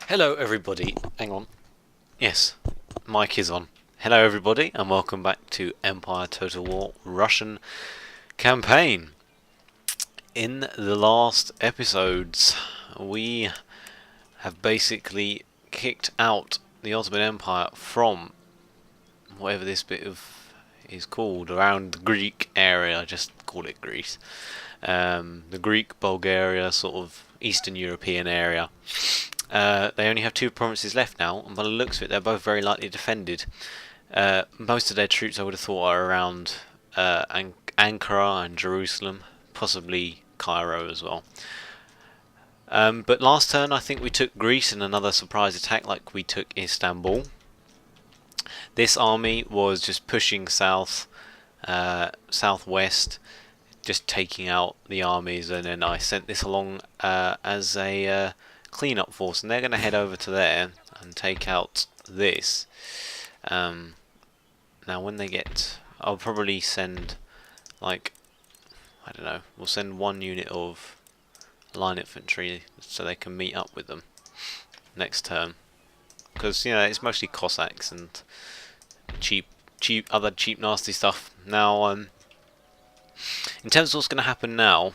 Hello everybody, hang on. Yes, mic is on. Hello everybody and welcome back to Empire Total War Russian campaign. In the last episodes we have basically kicked out the Ottoman Empire from whatever this bit of is called, around the Greek area. Just call it Greece. The Greek, Bulgaria, sort of Eastern European area. They only have two provinces left now, and by the looks of it, they're both very lightly defended. Most of their troops, I would have thought, are around Ankara and Jerusalem, possibly Cairo as well. But last turn, I think we took Greece in another surprise attack, like we took Istanbul. This army was just pushing south, southwest, just taking out the armies, and then I sent this along as a cleanup force, and they're going to head over to there and take out this. Now when they get, I'll probably send, like, I don't know, we'll send one unit of line infantry so they can meet up with them next turn, because you know it's mostly Cossacks and other cheap nasty stuff. Now in terms of what's going to happen now,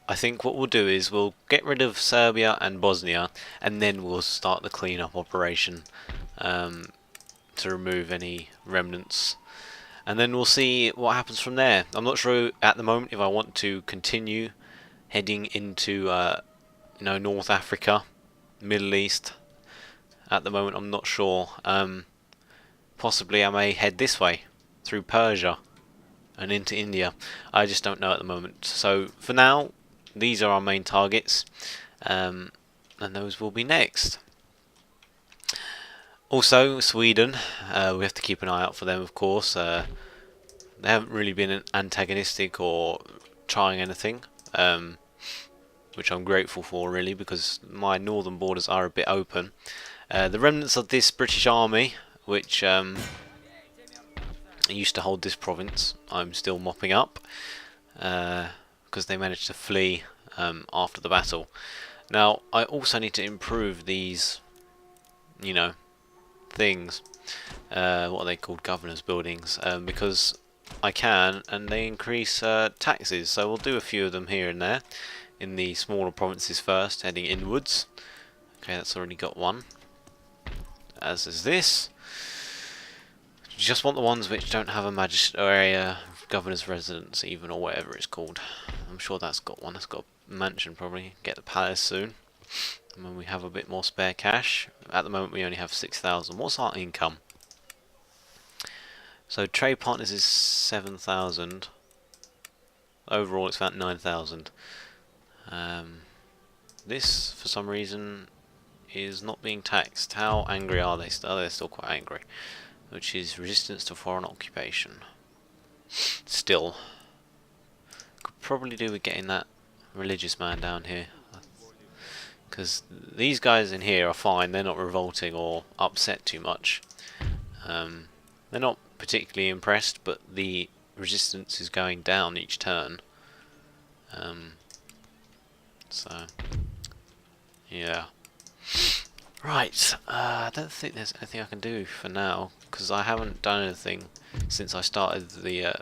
I think what we'll do is we'll get rid of Serbia and Bosnia, and then we'll start the cleanup operation to remove any remnants, and then we'll see what happens from there. I'm not sure at the moment if I want to continue heading into North Africa, Middle East. At the moment I'm not sure. Possibly I may head this way through Persia and into India. I just don't know at the moment. So for now, these are our main targets, and those will be next. Also, Sweden, we have to keep an eye out for them, of course. They haven't really been antagonistic or trying anything, which I'm grateful for, really, because my northern borders are a bit open. The remnants of this British army, which used to hold this province, I'm still mopping up, because they managed to flee after the battle. Now, I also need to improve these, things. What are they called? Governors' buildings, because I can, and they increase taxes. So we'll do a few of them here and there in the smaller provinces first, heading inwards. Okay, that's already got one. As is this. Just want the ones which don't have a magistrate area, governor's residence even, or whatever it's called. I'm sure that's got one. That's got a mansion probably. Get the palace soon. And when we have a bit more spare cash. At the moment we only have 6,000. What's our income? So trade partners is 7,000. Overall it's about 9,000. This for some reason is not being taxed. How angry are they still? They're still quite angry. Which is resistance to foreign occupation. Still, could probably do with getting that religious man down here, because these guys in here are fine. They're not revolting or upset too much. They're not particularly impressed, but the resistance is going down each turn. So yeah. Right, I don't think there's anything I can do for now, because I haven't done anything since I started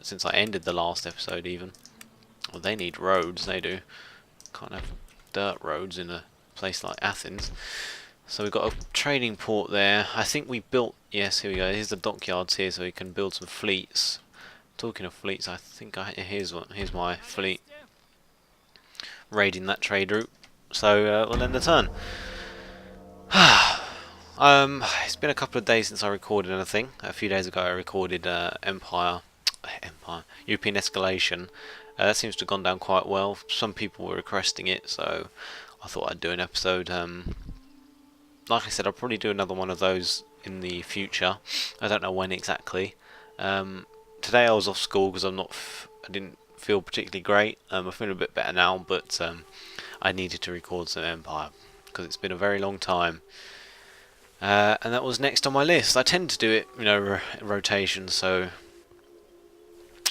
since I ended the last episode even. Well, they need roads, they do. Can't have dirt roads in a place like Athens. So we've got a trading port there. I think we built, yes, here we go, here's the dockyards here, so we can build some fleets. Talking of fleets, I think here's my fleet. Raiding that trade route. So we'll end the turn. It's been a couple of days since I recorded anything. A few days ago I recorded Empire, European Escalation. That seems to have gone down quite well. Some people were requesting it, so I thought I'd do an episode. Like I said, I'll probably do another one of those in the future. I don't know when exactly. Today I was off school because I didn't feel particularly great. I'm feeling a bit better now, but I needed to record some Empire because it's been a very long time. And that was next on my list. I tend to do it, rotation, so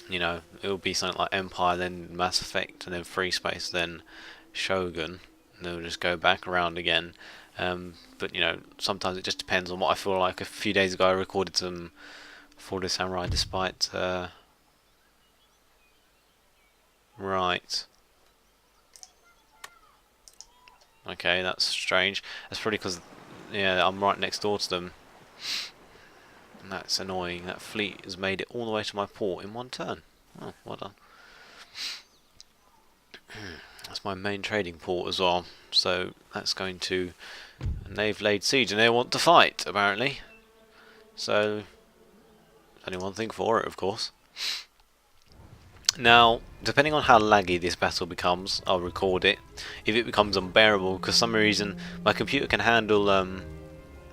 it'll be something like Empire, then Mass Effect, and then Free Space, then Shogun, and then we'll just go back around again. But you know, sometimes it just depends on what I feel like. A few days ago I recorded some For the Samurai despite right. Okay, that's strange. That's probably because, yeah, I'm right next door to them. And that's annoying. That fleet has made it all the way to my port in one turn. Oh, well done. That's my main trading port as well. So that's going to... And they've laid siege and they want to fight, apparently. So, only one thing for it, of course. Now, depending on how laggy this battle becomes, I'll record it. If it becomes unbearable, because for some reason my computer can handle,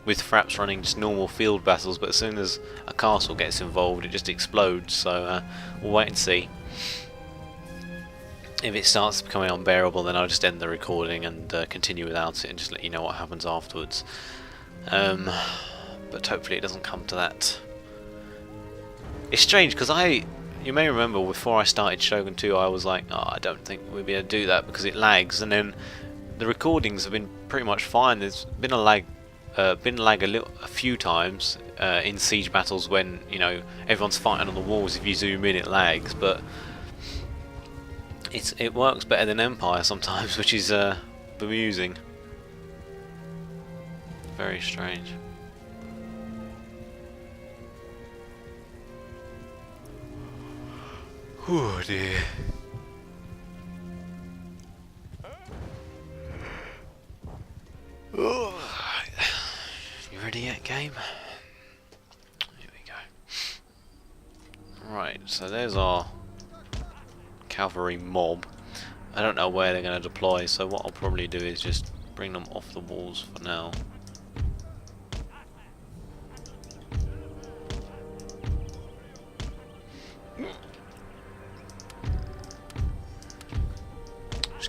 with fraps running just normal field battles, but as soon as a castle gets involved, it just explodes. So we'll wait and see. If it starts becoming unbearable, then I'll just end the recording and continue without it, and just let you know what happens afterwards. But hopefully it doesn't come to that. It's strange because you may remember before I started Shogun 2, I was like, oh, I don't think we'll be able to do that because it lags, and then the recordings have been pretty much fine. There's been a lag, a few times in siege battles when, you know, everyone's fighting on the walls. If you zoom in, it lags, but it works better than Empire sometimes, which is bemusing. Very strange. Oh dear. Oh. You ready yet, game? Here we go. Right, so there's our cavalry mob. I don't know where they're going to deploy, so what I'll probably do is just bring them off the walls for now.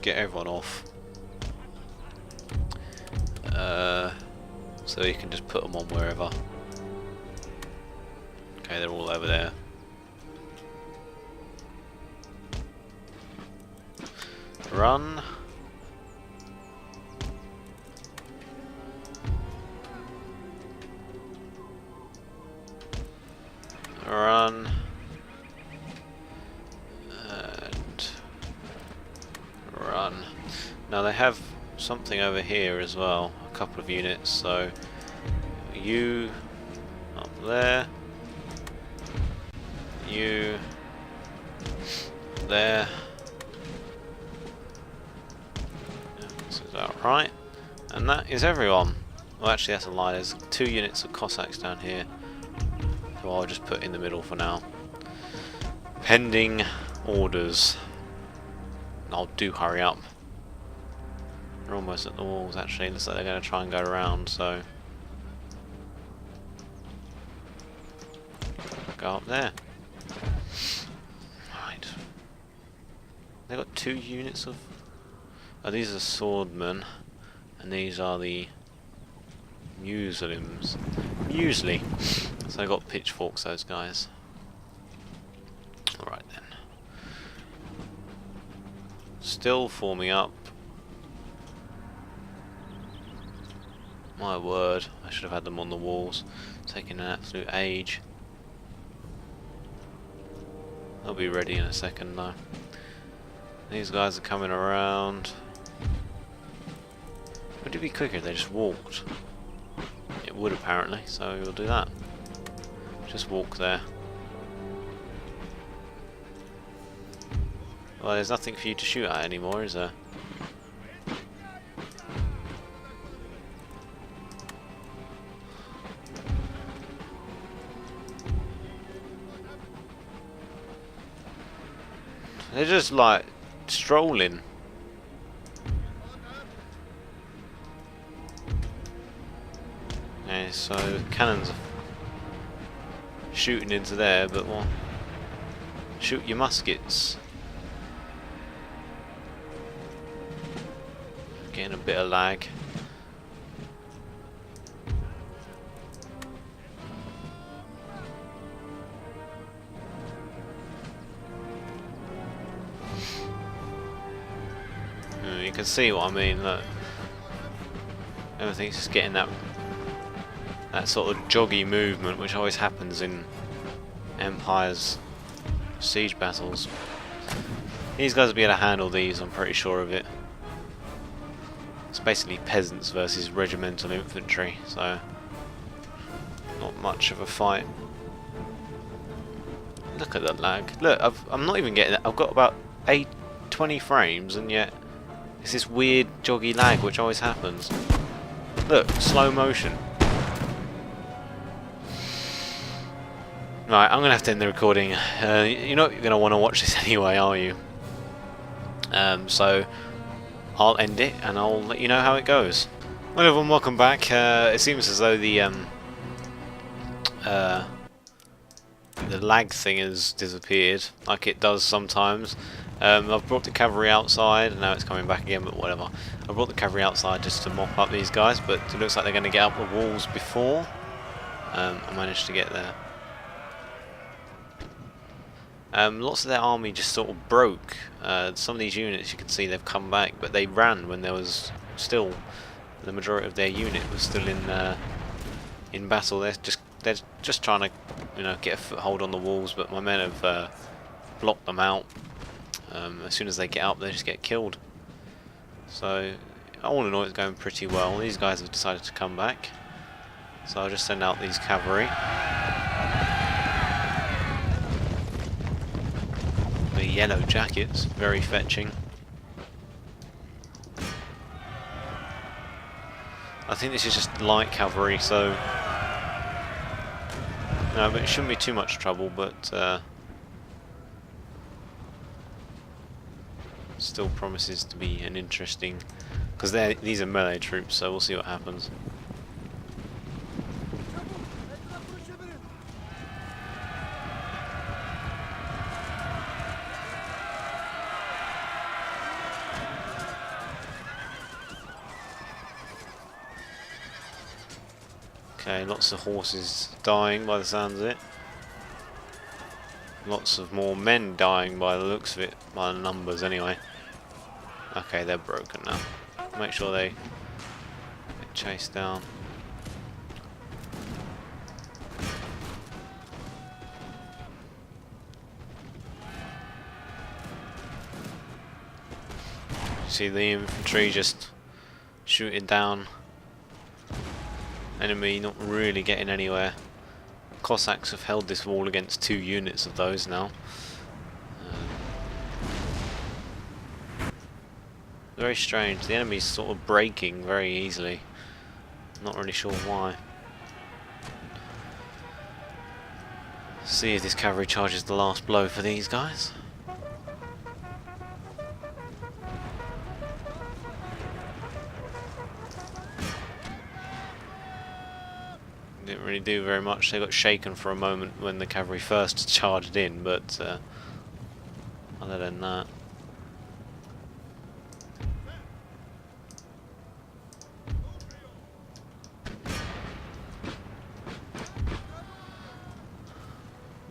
Get everyone off, so you can just put them on wherever. Okay, they're all over there. Run. Run. Run. Now they have something over here as well, a couple of units, so you up there, you there. This is about right, and that is everyone. Well, actually that's a lie, there's 2 units of Cossacks down here, who I'll just put in the middle for now. Pending orders. I'll do hurry up. They're almost at the walls actually, looks like they're going to try and go around, so go up there. Right. They've got 2 units of... Oh, these are swordmen, and these are the Muslims. Muesli. So they got pitchforks, those guys. Alright then. Still forming up. My word, I should have had them on the walls. Taking an absolute age. They'll be ready in a second though. These guys are coming around. Would it be quicker if they just walked? It would apparently, so we'll do that. Just walk there. Well, there's nothing for you to shoot at anymore, is there? They're just like strolling. Okay, so cannons are shooting into there, but what? Shoot your muskets. Getting a bit of lag. You can see what I mean, look. Everything's just getting that sort of joggy movement, which always happens in Empire's siege battles. These guys will be able to handle these, I'm pretty sure of it. It's basically peasants versus regimental infantry, so not much of a fight. Look at the lag. Look, I'm not even getting it. I've got about 20 frames, and yet it's this weird joggy lag which always happens. Look, slow motion. Right, I'm going to have to end the recording. You're not going to want to watch this anyway, are you? So I'll end it and I'll let you know how it goes. Well, everyone, welcome back. It seems as though the lag thing has disappeared, like it does sometimes. I've brought the cavalry outside, and now it's coming back again, but whatever. I brought the cavalry outside just to mop up these guys, but it looks like they're going to get up the walls before I managed to get there. Lots of their army just sort of broke. Some of these units, you can see they've come back, but they ran when there was still the majority of their unit was still in battle. They're just trying to, you know, get a foothold on the walls, but my men have blocked them out. As soon as they get up, they just get killed. So all in all, it's going pretty well. These guys have decided to come back, so I'll just send out these cavalry. The yellow jackets, very fetching. I think this is just light cavalry, so no, but it shouldn't be too much trouble. But still promises to be an interesting, because these are melee troops, so we'll see what happens. Okay, lots of horses dying by the sounds of it. Lots of more men dying by the looks of it, by the numbers anyway. Okay, they're broken now. Make sure they get chased down. See the infantry just shooting down enemy, not really getting anywhere. Cossacks have held this wall against 2 units of those now. Very strange. The enemy's sort of breaking very easily. Not really sure why. See if this cavalry charge is the last blow for these guys. Didn't really do very much. They got shaken for a moment when the cavalry first charged in, but other than that,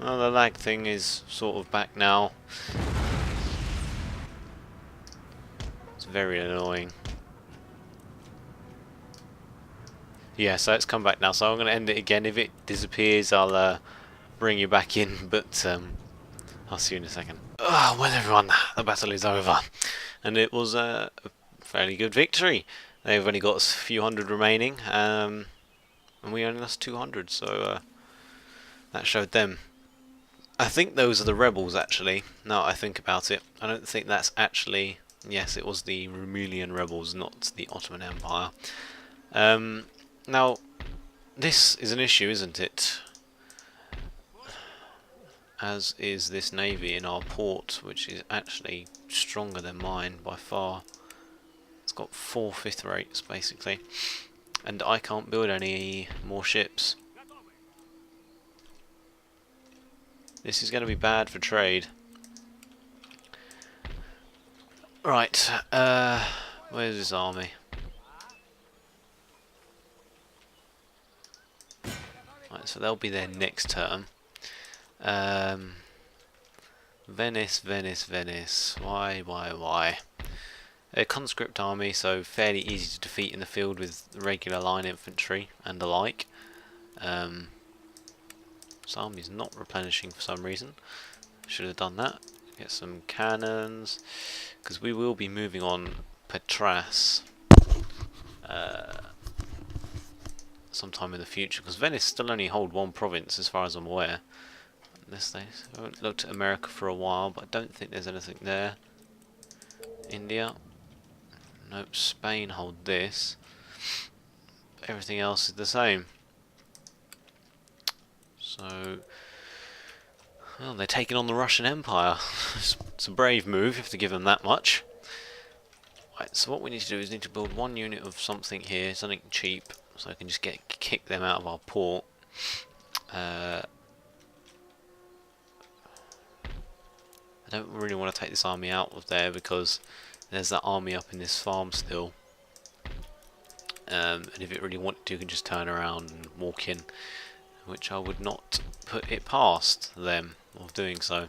well, the lag thing is sort of back now. It's very annoying. Yeah, so it's come back now, so I'm going to end it again. If it disappears, I'll bring you back in, but I'll see you in a second. Oh, well, everyone, the battle is over, and it was a fairly good victory. They've only got a few hundred remaining, and we only lost 200, so that showed them. I think those are the rebels, actually, now that I think about it. I don't think that's actually... Yes, it was the Rumelian rebels, not the Ottoman Empire. Now, this is an issue, isn't it? As is this navy in our port, which is actually stronger than mine by far. It's got 4 5th rates, basically. And I can't build any more ships. This is going to be bad for trade. Right, where's this army? Right, so they'll be there next term. Venice, Venice, Venice. Why? A conscript army, so fairly easy to defeat in the field with regular line infantry and the like. This army's not replenishing for some reason. Should have done that. Get some cannons, because we will be moving on Petras sometime in the future, because Venice still only hold one province as far as I'm aware. Unless they I haven't looked at America for a while, but I don't think there's anything there. India. Nope, Spain hold this. Everything else is the same. So, well, they're taking on the Russian Empire. It's a brave move, you have to give them that much. Right, so what we need to do is need to build one unit of something here, something cheap, so I can just kick them out of our port. I don't really want to take this army out of there because there's that army up in this farm still. And if it really wanted to, you can just turn around and walk in, which I would not put it past them of doing so.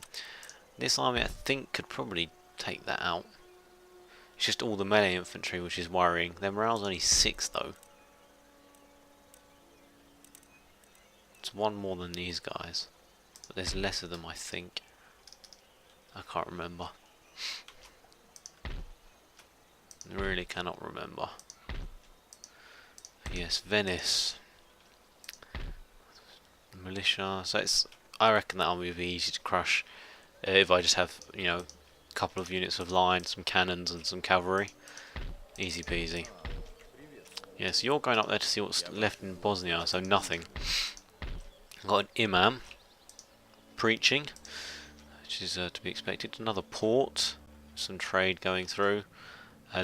This army, I think, could probably take that out. It's just all the melee infantry which is worrying. Their morale's only 6 though. It's 1 more than these guys, but there's less of them, I think. I can't remember. I really cannot remember. Yes, Venice. Militia. So it's. I reckon that army would be easy to crush if I just have, you know, a couple of units of line, some cannons, and some cavalry. Easy peasy. Yeah, so you're going up there to see what's left in Bosnia. So nothing. Got an imam preaching, which is to be expected. Another port, some trade going through.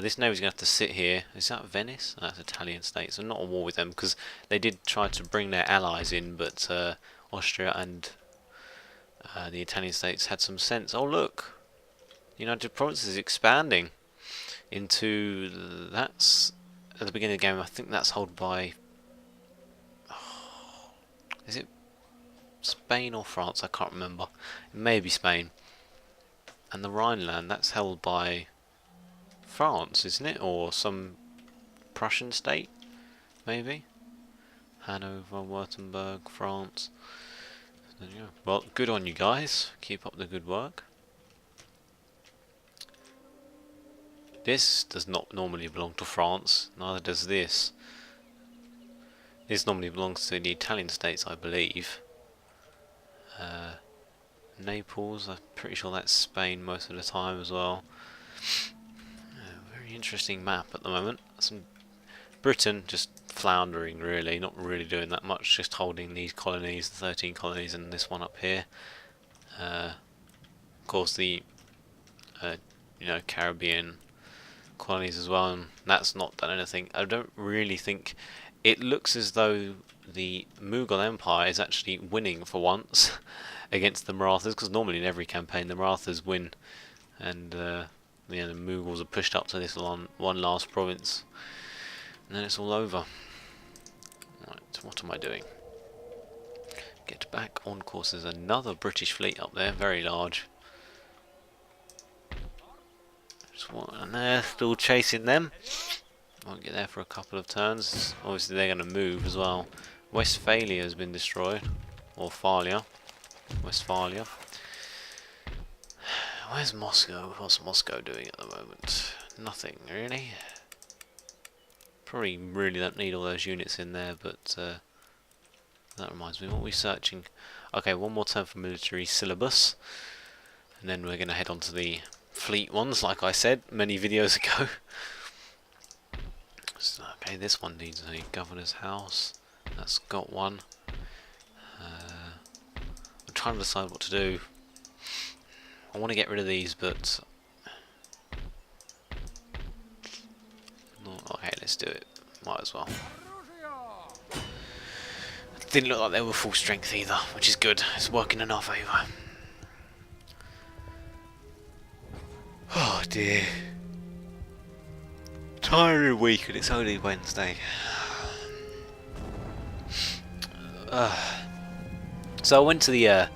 This navy's going to have to sit here. Is that Venice? That's Italian state, so not a war with them, because they did try to bring their allies in, but Austria and the Italian states had some sense. Oh look, the United Provinces is expanding into, that's at the beginning of the game, I think that's held by, is it Spain or France? I can't remember. It may be Spain. And the Rhineland, that's held by France, isn't it? Or some Prussian state, maybe? Hanover, Württemberg, France. There you go. Well, good on you guys. Keep up the good work. This does not normally belong to France, neither does this. This normally belongs to the Italian states, I believe. Naples, I'm pretty sure that's Spain most of the time as well. Very interesting map at the moment. Some Britain just floundering really, not really doing that much, just holding these colonies, the 13 colonies and this one up here. Of course the you know, Caribbean colonies as well, and that's not done anything. I don't really think it looks as though the Mughal Empire is actually winning for once against the Marathas, because normally in every campaign the Marathas win, and you know, the Mughals are pushed up to this one last province, and then it's all over. Right, what am I doing? Get back on course. There's another British fleet up there, very large. And they're still chasing them. Won't get there for a couple of turns. Obviously they're going to move as well. Westphalia has been destroyed, or Westphalia. Where's Moscow? What's Moscow doing at the moment? Nothing really. Probably really don't need all those units in there, but that reminds me, what are we searching? Okay, one more turn for military syllabus, and then we're going to head on to the fleet ones, like I said many videos ago. So, okay, this one needs a governor's house. That's got one. I'm trying to decide what to do. I want to get rid of these, but okay, let's do it. Might as well. Didn't look like they were full strength either, which is good. It's working in our favour. Oh dear. Tiring week, and it's only Wednesday. So I went to the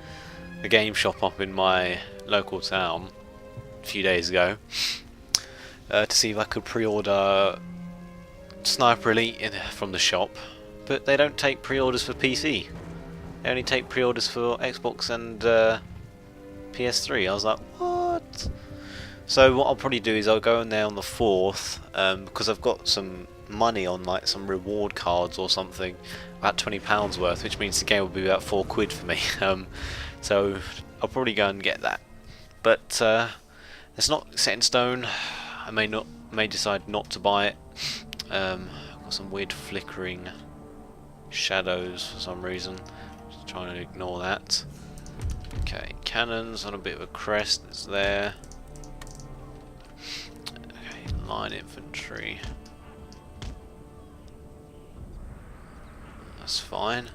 game shop up in my local town a few days ago to see if I could pre-order Sniper Elite from the shop, but they don't take pre-orders for PC. They only take pre-orders for Xbox and PS3. I was like, what? So what I'll probably do is I'll go in there on the 4th, because I've got some money on like some reward cards or something, about £20 worth, which means the game will be about £4 for me. So I'll probably go and get that. But it's not set in stone. I may decide not to buy it. I've got some weird flickering shadows for some reason. Just trying to ignore that. Okay, cannons on a bit of a crest. It's there. Okay, line infantry. That's fine.